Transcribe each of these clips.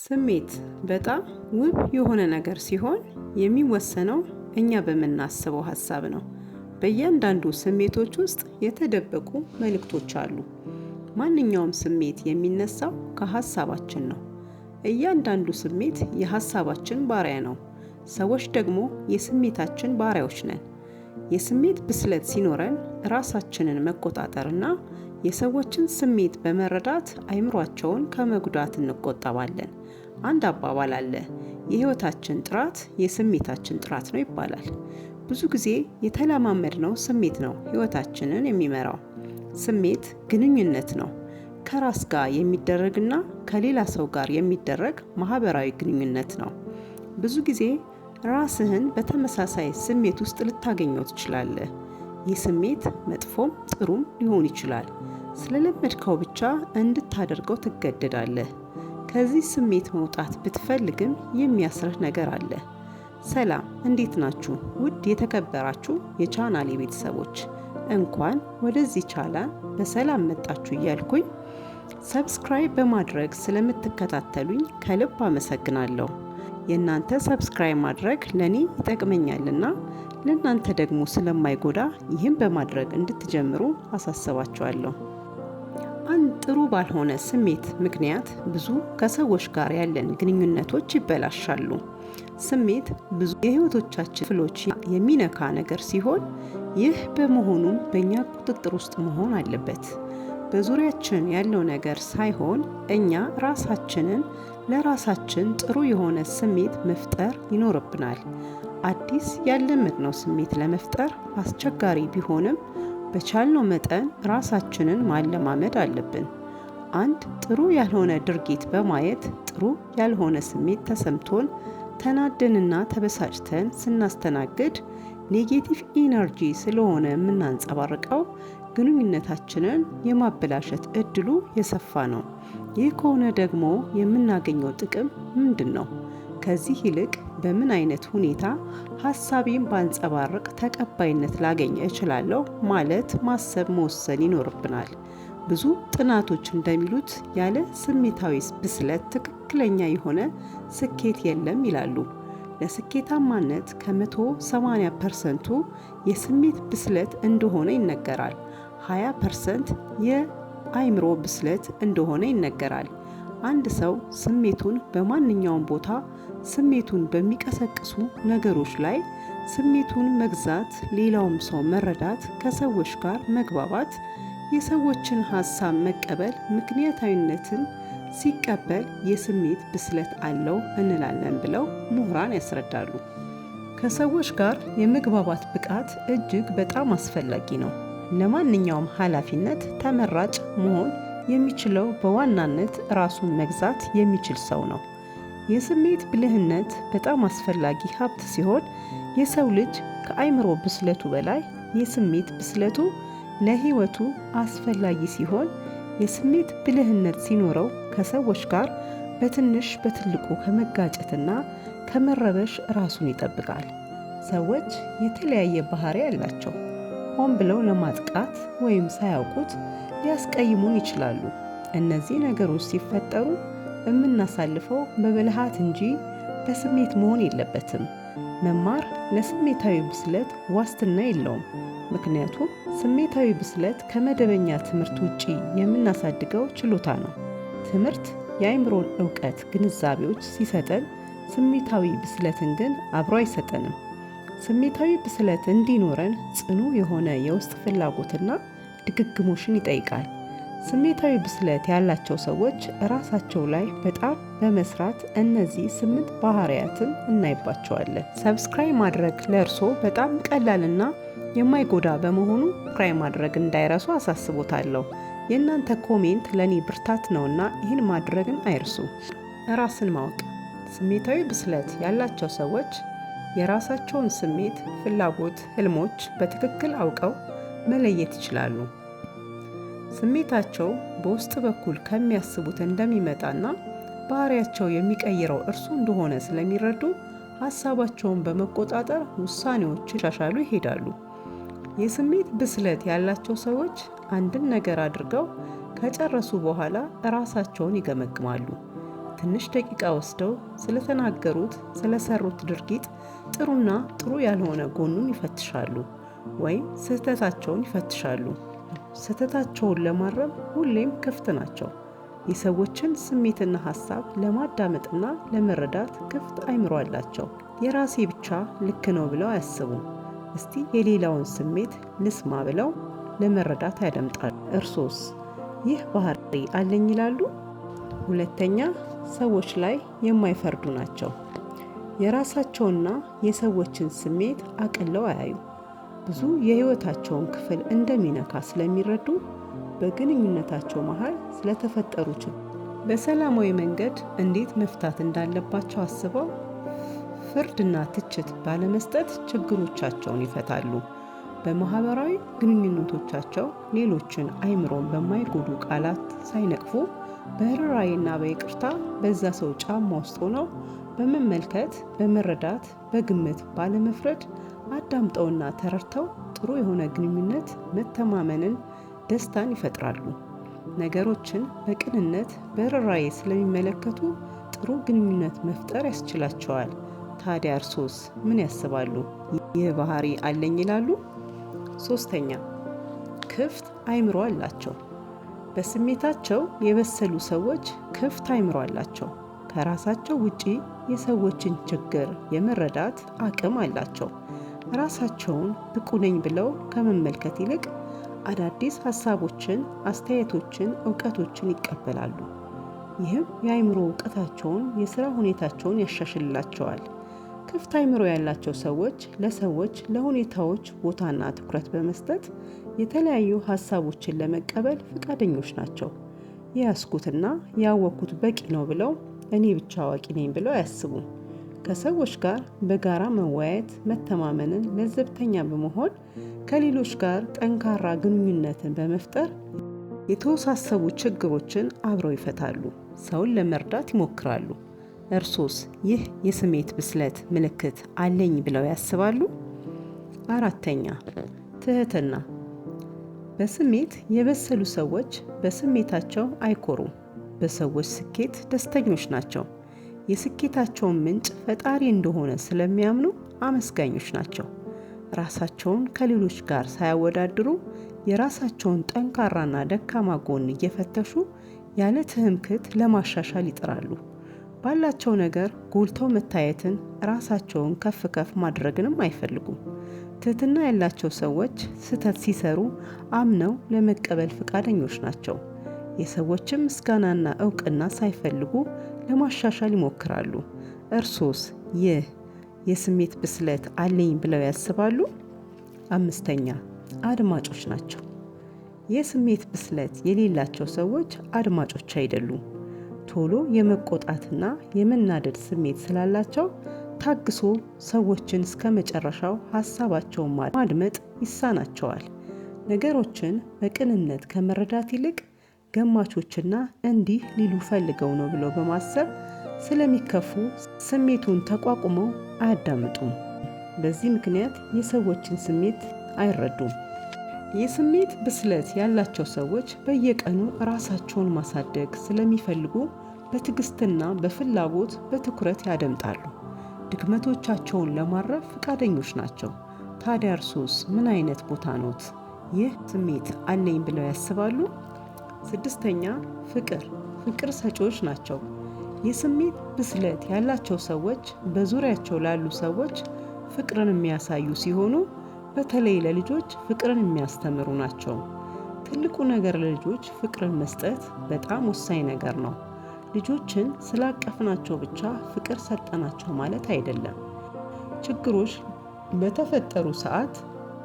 ስሜት በጣም ውብ የሆነ ነገር ሲሆን የሚወሰነው እኛ በምናስበው ሀሳብ ነው። በእያንዳንዱ ስሜቶች ውስጥ የተደበቁ መልእክቶች አሉ። ማንኛውም ስሜት የሚነሳው ከሀሳባችን ነው። እያንዳንዱ ስሜት የሀሳባችን ባሪያ ነው። ሰዎች ደግሞ የስሜታችን ባሪያዎች ነን። የስሜት ብስለት ሲኖረን ራሳችንን መቆጣጠርና የሰዎችን ስሜት በመረዳት አእምሯቸውን ከመጉዳት እንቆጠባለን። አንድ አባባል አለ፣ የህይወታችን ጥራት የስሜታችን ጥራት ነው ይባላል። ብዙ ጊዜ የተለማመድነው ስሜት ነው ህይወታችንን የሚመራው። ስሜት ግንኙነት ነው። ከራስ ጋር የሚደረግና ከሌላ ሰው ጋር የሚደረግ ማህበራዊ ግንኙነት ነው። ብዙ ጊዜ ራስህን በተመሳሳይ ስሜት ውስጥ ልታገኘው ትችላለህ። ይህ ስሜት መጥፎም ጥሩም ሊሆን ይችላል። ስለለመድከው ብቻ እንድታደርገው ትገደዳለህ። ከዚህ ስሜት መውጣት ብትፈልግም የሚያስርህ ነገር አለ። ሰላም፣ እንዴት ናችሁ? ውድ የተከበራችሁ የቻናሌ ቤተሰቦች እንኳን ወደዚህ ቻናል በሰላም መጣችሁ እያልኩኝ ሰብስክራይብ በማድረግ ስለምትከታተሉኝ ከልብ አመሰግናለሁ። የእናንተ ሰብስክራይብ ማድረግ ለኔ ይጠቅመኛልና ለእናንተ ደግሞ ስለማይጎዳ ይህን በማድረግ እንድትጀምሩ አሳስባችኋለሁ። አንድ ጥሩ ባልሆነ ስሜት ምክንያት ብዙ ከሰዎች ጋር ያለን ግንኙነቶች ይበላሻሉ። ስሜት ብዙ የህይወቶቻችን ክፍሎች የሚነካ ነገር ሲሆን ይህ በመሆኑም በእኛ ቁጥጥር ውስጥ መሆን አለበት። በዙሪያችን ያለው ነገር ሳይሆን እኛ ራሳችንን ለራሳችን ጥሩ የሆነ ስሜት መፍጠር ይኖርብናል። አዲስ ያለመድነው ስሜት ለመፍጠር አስቸጋሪ ቢሆንም በቻልነው መጠን ራሳችንን ማለማመድ አለብን። አንድ ጥሩ ያልሆነ ድርጊት በማየት ጥሩ ያልሆነ ስሜት ተሰምቶን ተናደንና ተበሳጭተን ስናስተናግድ ኔጌቲቭ ኢነርጂ ስለሆነ የምናንጸባርቀው ግንኙነታችንን የማበላሸት እድሉ የሰፋ ነው። ይህ ከሆነ ደግሞ የምናገኘው ጥቅም ምንድን ነው? ከዚህ ይልቅ በምን አይነት ሁኔታ ሀሳቤን ባንጸባርቅ ተቀባይነት ላገኝ እችላለሁ ማለት ማሰብ መወሰን ይኖርብናል። ብዙ ጥናቶች እንደሚሉት ያለ ስሜታዊ ብስለት ትክክለኛ የሆነ ስኬት የለም ይላሉ። ለስኬታማነት ከ180%ቱ የስሜት ብስለት እንደሆነ ይነገራል። 20% የአእምሮ ብስለት እንደሆነ ይነገራል። አንድ ሰው ስሜቱን በማንኛውም ቦታ ስሜቱን በሚቀሰቅሱ ነገሮች ላይ ስሜቱን መግዛት፣ ሌላውም ሰው መረዳት፣ ከሰዎች ጋር መግባባት፣ የሰዎችን ሀሳብ መቀበል፣ ምክንያታዊነትን ሲቀበል የስሜት ብስለት አለው እንላለን ብለው ምሁራን ያስረዳሉ። ከሰዎች ጋር የመግባባት ብቃት እጅግ በጣም አስፈላጊ ነው። ለማንኛውም ኃላፊነት ተመራጭ መሆን የሚችለው በዋናነት ራሱን መግዛት የሚችል ሰው ነው። የስሜት ብልህነት በጣም አስፈላጊ ሀብት ሲሆን የሰው ልጅ ከአእምሮ ብስለቱ በላይ የስሜት ብስለቱ ለህይወቱ አስፈላጊ ሲሆን የስሜት ብልህነት ሲኖረው ከሰዎች ጋር በትንሽ በትልቁ ከመጋጨትና ከመረበሽ ራሱን ይጠብቃል። ሰዎች የተለያየ ባህሪ አላቸው። ሆን ብለው ለማጥቃት ወይም ሳያውቁት ሊያስቀይሙን ይችላሉ። እነዚህ ነገሮች ሲፈጠሩ የምናሳልፈው በብልሃት እንጂ በስሜት መሆን የለበትም። መማር ለስሜታዊ ብስለት ዋስትና የለውም። ምክንያቱም ስሜታዊ ብስለት ከመደበኛ ትምህርት ውጪ የምናሳድገው ችሎታ ነው። ትምህርት የአእምሮን እውቀት፣ ግንዛቤዎች ሲሰጠን ስሜታዊ ብስለትን ግን አብሮ አይሰጠንም። ስሜታዊ ብስለት እንዲኖረን ጽኑ የሆነ የውስጥ ፍላጎትና ድግግሞሽን ይጠይቃል። ስሜታዊ ብስለት ያላቸው ሰዎች ራሳቸው ላይ በጣም በመስራት እነዚህ 8 ባህሪያትን እናይባቸዋለን። ሰብስክራይብ ማድረግ ለእርሶ በጣም ቀላልና የማይጎዳ በመሆኑ ሰብስክራይብ ማድረግ እንዳይረሱ አሳስቦታለሁ። የእናንተ ኮሜንት ለኔ ብርታት ነውና ይህን ማድረግን አይርሱ። ራስን ማወቅ። ስሜታዊ ብስለት ያላቸው ሰዎች የራሳቸውን ስሜት፣ ፍላጎት፣ ህልሞች በትክክል አውቀው መለየት ይችላሉ። ስሜታቸው በውስጥ በኩል ከሚያስቡት እንደሚመጣና ባህሪያቸው የሚቀይረው እርሱ እንደሆነ ስለሚረዱ ሀሳባቸውን በመቆጣጠር ውሳኔዎች ይሻሻሉ ይሄዳሉ። የስሜት ብስለት ያላቸው ሰዎች አንድን ነገር አድርገው ከጨረሱ በኋላ ራሳቸውን ይገመግማሉ። ትንሽ ደቂቃ ወስደው ስለተናገሩት፣ ስለሰሩት ድርጊት ጥሩና ጥሩ ያልሆነ ጎኑን ይፈትሻሉ ወይም ስህተታቸውን ይፈትሻሉ። ስህተታቸውን ለማረም ሁሌም ክፍት ናቸው። የሰዎችን ስሜትና ሀሳብ ለማዳመጥና ለመረዳት ክፍት አእምሮ አላቸው። የራሴ ብቻ ልክ ነው ብለው አያስቡም። እስቲ የሌላውን ስሜት ልስማ ብለው ለመረዳት ያደምጣሉ። እርሶስ ይህ ባህሪ አለኝ ይላሉ? ሁለተኛ፣ ሰዎች ላይ የማይፈርዱ ናቸው። የራሳቸውና የሰዎችን ስሜት አቅለው አያዩ። ብዙ የህይወታቸውን ክፍል እንደሚነካ ስለሚረዱ በግንኙነታቸው መሃል ስለተፈጠሩ ችግር በሰላማዊ መንገድ እንዴት መፍታት እንዳለባቸው አስበው ፍርድና ትችት ባለመስጠት ችግሮቻቸውን ይፈታሉ። በማህበራዊ ግንኙነቶቻቸው ሌሎችን አእምሮን በማይጎዱ ቃላት ሳይነቅፉ በርህራሄና በይቅርታ በዛ ሰው ጫማ ውስጥ ሆነው በመመልከት በመረዳት በግምት ባለመፍረድ አዳምጠውና ተረድተው ጥሩ የሆነ ግንኙነት መተማመንን፣ ደስታን ይፈጥራሉ። ነገሮችን በቅንነት በርህራሄ ስለሚመለከቱ ጥሩ ግንኙነት መፍጠር ያስችላቸዋል። ታዲያ እርሶስ ምን ያስባሉ? ይህ ባህሪ አለኝ ይላሉ? ሶስተኛ፣ ክፍት አእምሮ አላቸው። በስሜታቸው የበሰሉ ሰዎች ክፍት አእምሮ አላቸው። ከራሳቸው ውጪ የሰዎችን ችግር የመረዳት አቅም አላቸው። ራሳቸውን ብቁ ነኝ ብለው ከመመልከት ይልቅ አዳዲስ ሀሳቦችን፣ አስተያየቶችን፣ እውቀቶችን ይቀበላሉ። ይህም የአእምሮ እውቀታቸውን፣ የሥራ ሁኔታቸውን ያሻሽልላቸዋል። ክፍት አእምሮ ያላቸው ሰዎች ለሰዎች፣ ለሁኔታዎች ቦታና ትኩረት በመስጠት የተለያዩ ሀሳቦችን ለመቀበል ፈቃደኞች ናቸው። የያዝኩትና ያወቅኩት በቂ ነው ብለው እኔ ብቻ አዋቂ ነኝ ብለው አያስቡም። ከሰዎች ጋር በጋራ መወያየት መተማመንን፣ ለዘብተኛ በመሆን ከሌሎች ጋር ጠንካራ ግንኙነትን በመፍጠር የተወሳሰቡ ችግሮችን አብረው ይፈታሉ። ሰውን ለመርዳት ይሞክራሉ። እርሶስ ይህ የስሜት ብስለት ምልክት አለኝ ብለው ያስባሉ? አራተኛ፣ ትህትና። በስሜት የበሰሉ ሰዎች በስሜታቸው አይኮሩም። በሰዎች ስኬት ደስተኞች ናቸው። የስኬታቸውን ምንጭ ፈጣሪ እንደሆነ ስለሚያምኑ አመስጋኞች ናቸው። ራሳቸውን ከሌሎች ጋር ሳያወዳድሩ የራሳቸውን ጠንካራና ደካማ ጎን እየፈተሹ ያለ ትምክህት ለማሻሻል ይጥራሉ። ባላቸው ነገር ጎልተው መታየትን፣ ራሳቸውን ከፍ ከፍ ማድረግንም አይፈልጉም። ትህትና ያላቸው ሰዎች ስህተት ሲሰሩ አምነው ለመቀበል ፈቃደኞች ናቸው። የሰዎችን ምስጋናና እውቅና ሳይፈልጉ ለማሻሻል ይሞክራሉ። እርሶስ ይህ የስሜት ብስለት አለኝ ብለው ያስባሉ? አምስተኛ፣ አድማጮች ናቸው። የስሜት ብስለት የሌላቸው ሰዎች አድማጮች አይደሉም። ቶሎ የመቆጣትና የመናደድ ስሜት ስላላቸው ታግሶ ሰዎችን እስከ መጨረሻው ሀሳባቸውን ማድመጥ ይሳናቸዋል። ነገሮችን በቅንነት ከመረዳት ይልቅ ገማቾችና እንዲህ ሊሉ ፈልገው ነው ብለው በማሰብ ስለሚከፉ ስሜቱን ተቋቁመው አያዳምጡም። በዚህ ምክንያት የሰዎችን ስሜት አይረዱም። የስሜት ብስለት ያላቸው ሰዎች በየቀኑ ራሳቸውን ማሳደግ ስለሚፈልጉ በትዕግስትና በፍላጎት በትኩረት ያደምጣሉ። ድክመቶቻቸውን ለማረፍ ፈቃደኞች ናቸው። ታዲያ እርሶስ ምን አይነት ቦታ ኖት? ይህ ስሜት አለኝ ብለው ያስባሉ? ስድስተኛ፣ ፍቅር ሰጪዎች ናቸው። የስሜት ብስለት ያላቸው ሰዎች በዙሪያቸው ላሉ ሰዎች ፍቅርን የሚያሳዩ ሲሆኑ በተለይ ለልጆች ፍቅርን የሚያስተምሩ ናቸው። ትልቁ ነገር ለልጆች ፍቅርን መስጠት በጣም ወሳኝ ነገር ነው። ልጆችን ስላቀፍናቸው ብቻ ፍቅር ሰጠናቸው ማለት አይደለም። ችግሮች በተፈጠሩ ሰዓት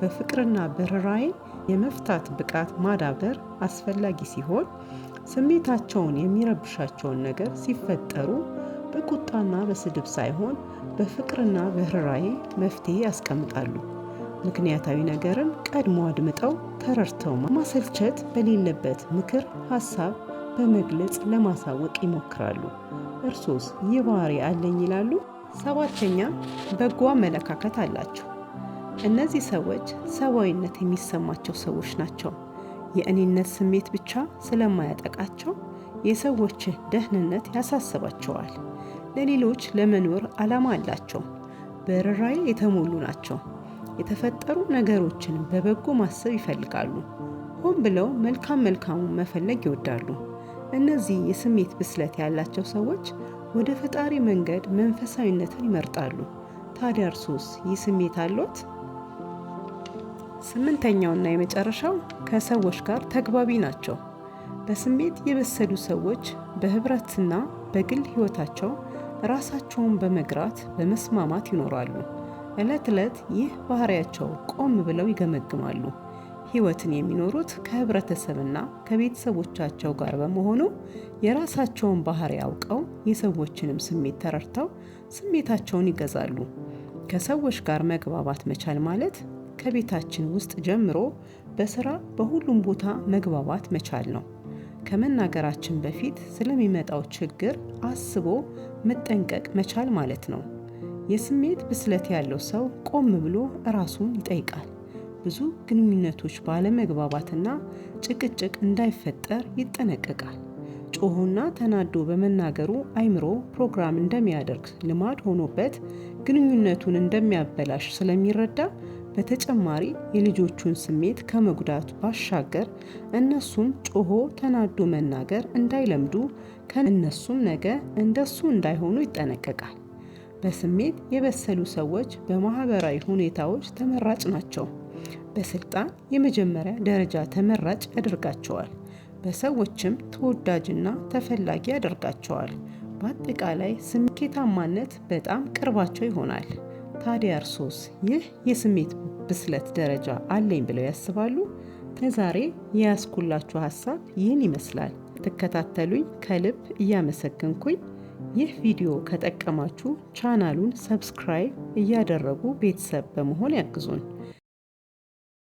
በፍቅርና በርህራሄ የመፍታት ብቃት ማዳበር አስፈላጊ ሲሆን፣ ስሜታቸውን የሚረብሻቸውን ነገር ሲፈጠሩ በቁጣና በስድብ ሳይሆን በፍቅርና በርህራሄ መፍትሄ ያስቀምጣሉ። ምክንያታዊ ነገርን ቀድሞ አድምጠው ተረድተው ማሰልቸት በሌለበት ምክር፣ ሀሳብ በመግለጽ ለማሳወቅ ይሞክራሉ። እርሶስ ይህ ባህሪ አለኝ ይላሉ? ሰባተኛ፣ በጎ አመለካከት አላቸው። እነዚህ ሰዎች ሰብአዊነት የሚሰማቸው ሰዎች ናቸው። የእኔነት ስሜት ብቻ ስለማያጠቃቸው የሰዎች ደህንነት ያሳስባቸዋል። ለሌሎች ለመኖር ዓላማ አላቸው። በርህራሄ የተሞሉ ናቸው። የተፈጠሩ ነገሮችን በበጎ ማሰብ ይፈልጋሉ። ሆን ብለው መልካሙን መፈለግ ይወዳሉ። እነዚህ የስሜት ብስለት ያላቸው ሰዎች ወደ ፈጣሪ መንገድ መንፈሳዊነትን ይመርጣሉ። ታዲያ እርሶስ ይህ ስሜት አሎት? ስምንተኛውና የመጨረሻው ከሰዎች ጋር ተግባቢ ናቸው። በስሜት የበሰሉ ሰዎች በህብረትና በግል ህይወታቸው ራሳቸውን በመግራት በመስማማት ይኖራሉ። ዕለት ዕለት ይህ ባህሪያቸው ቆም ብለው ይገመግማሉ። ህይወትን የሚኖሩት ከህብረተሰብና ከቤተሰቦቻቸው ጋር በመሆኑ የራሳቸውን ባህሪ አውቀው የሰዎችንም ስሜት ተረድተው ስሜታቸውን ይገዛሉ። ከሰዎች ጋር መግባባት መቻል ማለት ከቤታችን ውስጥ ጀምሮ በስራ በሁሉም ቦታ መግባባት መቻል ነው። ከመናገራችን በፊት ስለሚመጣው ችግር አስቦ መጠንቀቅ መቻል ማለት ነው። የስሜት ብስለት ያለው ሰው ቆም ብሎ ራሱን ይጠይቃል። ብዙ ግንኙነቶች ባለመግባባትና ጭቅጭቅ እንዳይፈጠር ይጠነቀቃል። ጮሆና ተናዶ በመናገሩ አይምሮ ፕሮግራም እንደሚያደርግ ልማድ ሆኖበት ግንኙነቱን እንደሚያበላሽ ስለሚረዳ በተጨማሪ የልጆቹን ስሜት ከመጉዳቱ ባሻገር እነሱም ጮሆ ተናዶ መናገር እንዳይለምዱ ከእነሱም ነገ እንደሱ እንዳይሆኑ ይጠነቀቃል። በስሜት የበሰሉ ሰዎች በማህበራዊ ሁኔታዎች ተመራጭ ናቸው። በስልጣን የመጀመሪያ ደረጃ ተመራጭ ያደርጋቸዋል። በሰዎችም ተወዳጅና ተፈላጊ ያደርጋቸዋል። በአጠቃላይ ስኬታማነት በጣም ቅርባቸው ይሆናል። ታዲያ እርሶስ ይህ የስሜት ብስለት ደረጃ አለኝ ብለው ያስባሉ? ለዛሬ የያዝኩላችሁ ሀሳብ ይህን ይመስላል። ተከታተሉኝ ከልብ እያመሰገንኩኝ ይህ ቪዲዮ ከጠቀማችሁ ቻናሉን ሰብስክራይብ እያደረጉ ቤተሰብ በመሆን ያግዙን።